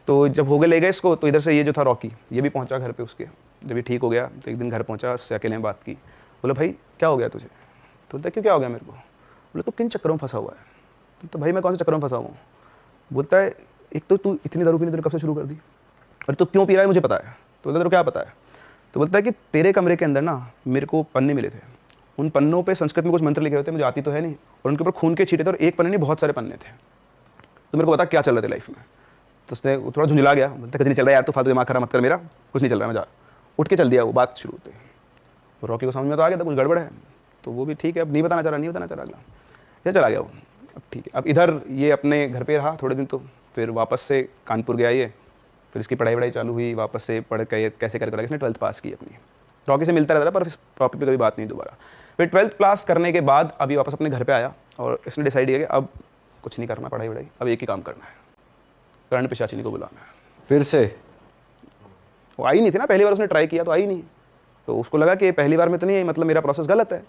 तो जब हो गए ले गए इसको, तो इधर से ये जो था रॉकी, ये भी पहुंचा घर पे उसके। जब ये ठीक हो गया तो एक दिन घर पहुंचा, उससे अकेले में बात की। बोला भाई क्या हो गया तुझे? तो बोलता है क्यों क्या हो गया मेरे को? बोला तो किन चक्करों में फंसा हुआ है? तो भाई मैं कौन से चक्करों में फंसा हुआ हूँ? बोलता है एक तो तू इतनी दारू पीनी तूने कब से शुरू कर दी, और तू क्यों पी रहा है मुझे पता है। तो बोलता है क्या पता है? तो बोलता है कि तेरे कमरे के अंदर ना मेरे को पन्ने मिले थे, उन पन्नों पे संस्कृत में कुछ मंत्र लिखे होते, मुझे आती तो है नहीं, और उनके ऊपर खून के छींटे थे, और एक पन्ने नहीं बहुत सारे पन्ने थे। तो मेरे को बता क्या चल रहा था लाइफ में। तो उसने थोड़ा झुंझला गया, बोलता कुछ नहीं चल रहा है यार, तो फालतू दिमाग खराब मत कर मेरा, कुछ नहीं चल रहा है, मैं जा। उठ के चल दिया वो बात शुरू होते। तो रॉकी को समझ में तो आ गया था कुछ गड़बड़ है, तो वो भी ठीक है, अब नहीं बताना चाह रहा अगला, ये चला गया वो। अब ठीक है, अब इधर ये अपने घर पे रहा थोड़े दिन, तो फिर वापस से कानपुर गया ये, फिर इसकी पढ़ाई चालू हुई, वापस से पढ़ के कैसे कर इसने 12th पास की अपनी। रॉकी से मिलता रहता था पर इस टॉपिक पे कभी बात नहीं दोबारा। फिर 12th पास करने के बाद अभी वापस अपने घर पे आया, और इसने डिसाइड किया कि अब कुछ नहीं करना पढ़ाई, अब एक ही काम करना है, कर्ण पिशाचिनी को बुलाना है। फिर से वो आई नहीं थी ना, पहली बार उसने ट्राई किया तो आई नहीं, तो उसको लगा कि पहली बार में तो नहीं आई, मतलब मेरा प्रोसेस गलत है।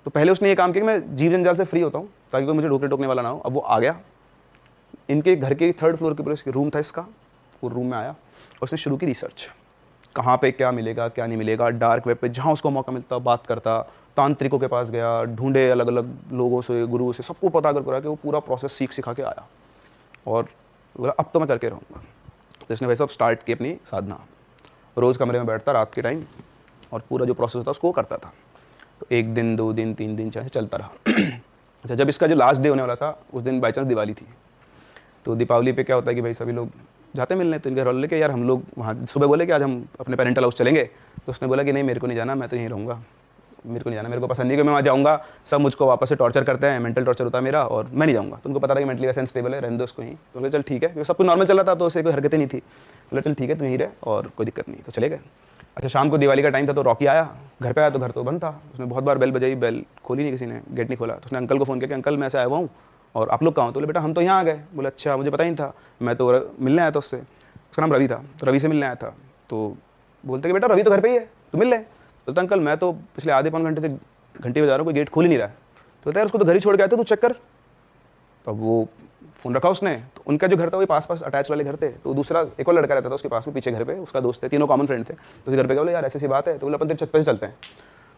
तो पहले उसने ये काम किया कि मैं जीव जंजाल से फ्री होता हूँ ताकि कोई मुझे टोकने वाला ना हो। अब वो आ गया, इनके घर के 3rd फ्लोर के ऊपर रूम था इसका, वो रूम में आया और उसने शुरू की रिसर्च, कहाँ पे क्या मिलेगा क्या नहीं मिलेगा, डार्क वेब पे जहाँ उसको मौका मिलता बात करता, तांत्रिकों के पास गया, ढूंढे अलग अलग लोगों से, गुरुओं से, सबको पता कर कि वो पूरा प्रोसेस सीख सिखा के आया, और बोला अब तो मैं करके रहूँगा। तो इसने वैसे अब स्टार्ट की अपनी साधना, रोज़ कमरे में बैठता रात के टाइम और पूरा जो प्रोसेस होता उसको करता था। तो 1 दिन 2 दिन 3 दिन चाहे चलता रहा। अच्छा, जब इसका जो लास्ट डे होने वाला था उस दिन बाई चांस दिवाली थी। तो दीपावली पे क्या होता है कि भाई सभी लोग जाते मिलने, तो इनके घर वाले कि यार हम लोग वहाँ सुबह बोले कि आज हम अपने पेरेंटल हाउस चलेंगे। तो उसने बोला कि नहीं मेरे को नहीं जाना, मैं तो यहीं रहूँगा, मेरे को नहीं जाना, मेरे को पसंद नहीं कि मैं वहाँ जाऊँगा, सब मुझको वापस से टॉर्चर करते हैं, मेंटल टॉर्चर होता है मेरा, और मैं नहीं जाऊँगा। तो उनको पता था कि मेंटली वैसे अनस्टेबल है, रहने दो उसको ही। तो बोले चल ठीक है, क्योंकि सब कुछ नॉर्मल चल रहा था तो उसे कोई हरकतें नहीं थी। बोले चल ठीक है तू यहीं रह और कोई दिक्कत नहीं, तो चले गए। अच्छा, शाम को दिवाली का टाइम था तो रॉकी आया, घर पे आया तो घर तो बंद था। उसने बहुत बार बेल बजाई, बेल खोली नहीं किसी ने, गेट नहीं खोला। तो उसने अंकल को फ़ोन किया कि अंकल मैं ऐसे आया हुआ हूँ और आप लोग कहाँ हो? तो बोले बेटा हम तो यहाँ आ गए। बोले अच्छा मुझे पता ही नहीं था, मैं तो मिलने आया था उससे, उसका नाम रवि था, तो रवि से मिलने आया था। तो बोलते कि बेटा रवि तो घर पे ही है, तो मिल ले। बोलता अंकल मैं तो पिछले आधे पौन घंटे से घंटी बजा रहा हूँ, कोई गेट खोल ही नहीं रहा है। तो बोलता यार उसको तो घर ही छोड़ के आया था, तू चेक कर। तो अब वो फ़ोन रखा उसने, तो उनका जो घर था वही पास अटैच वाले घर थे। तो दूसरा एक और लड़का रहता था उसके पास में पीछे घर पे, उसका दोस्त है, तीनों कॉमन फ्रेंड थे। तो उस घर पे क्या बोले यार ऐसी बात है, तो बोला अपन तेरे छत पे से चलते हैं।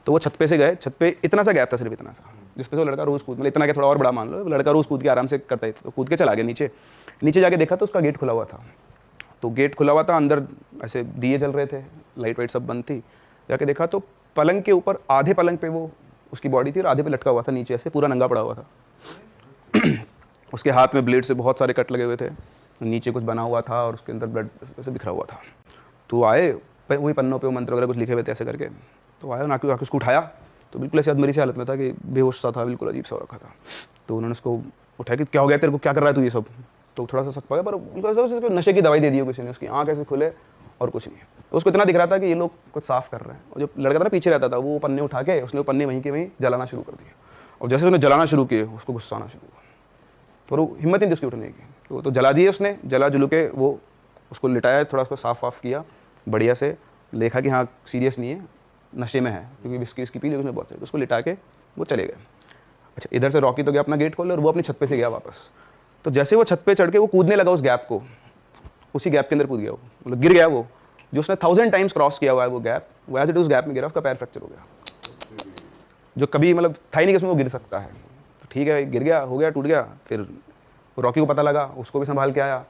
तो वो छत पे से गए, छत पे इतना सा गैप था, सिर्फ इतना सा, जिस पे वो लड़का रोज़ कूद, मतलब इतना क्या थोड़ा और बड़ा मान लो, लड़का रोज़ कूद के आराम से करता ही था। तो कूद के चला गया नीचे जाके देखा तो उसका गेट खुला हुआ था। तो गेट खुला हुआ था, अंदर ऐसे दिए जल रहे थे, लाइट वाइट सब बंद थी। जाके देखा तो पलंग के ऊपर, आधे पलंग पे वो उसकी बॉडी थी और आधे पे लटका हुआ था नीचे, ऐसे पूरा नंगा पड़ा हुआ था। उसके हाथ में ब्लेड से बहुत सारे कट लगे हुए थे, नीचे कुछ बना हुआ था और उसके अंदर ब्लड ऐसे बिखरा हुआ था। तो आए, वही पन्नों पे वो मंत्र वगैरह कुछ लिखे हुए थे ऐसे करके। तो आया, नाकू उसको उठाया तो बिल्कुल ऐसे अधमरी सी हालत में था कि बेहोश सा था, बिल्कुल अजीब सा हो रखा था। तो उन्होंने उसको उठाया कि क्या हो गया तेरे को, क्या कर रहा है तू ये सब? तो थोड़ा सा शक पा गया, पर नशे की दवाई दे दी हो किसी ने, उसकी आँख ऐसे खुले और कुछ नहीं। तो उसको इतना दिख रहा था कि ये लोग कुछ साफ कर रहे हैं। और जो लड़का था ना पीछे रहता था, वो पन्ने उठा के उसने वो पन्ने वहीं के वहीं जलाना शुरू कर दिए। और जैसे उसने जलाना शुरू किए उसको गुस्सा आना शुरू हुआ, तो वो हिम्मत नहीं थी उसकी उठने की। तो जला दिए उसने, जला जुलू के वो उसको लिटाया, थोड़ा उसको साफ वाफ किया बढ़िया से, देखा कि हाँ सीरियस नहीं है, नशे में है, क्योंकि विस्की उसकी पी ली उसने बहुत सारी। तो उसको लिटा के वो चले गए। अच्छा, इधर से रॉकी तो गया अपना गेट खोल और वो अपनी छत पे से गया वापस। तो जैसे वो छत पे चढ़ के वो कूदने लगा उस गैप को, उसी गैप के अंदर कूद गया वो, मतलब गिर गया वो, जो उसने 1000 टाइम्स क्रॉस किया हुआ है वो गैप, वो एज इट उस गैप में गिरा, उसका पैर फ्रैक्चर हो गया, जो कभी मतलब था ही नहीं कि उसमें वो गिर सकता है। तो ठीक है गिर गया, हो गया, टूट गया। फिर रॉकी को पता लगा, उसको भी संभाल के आया।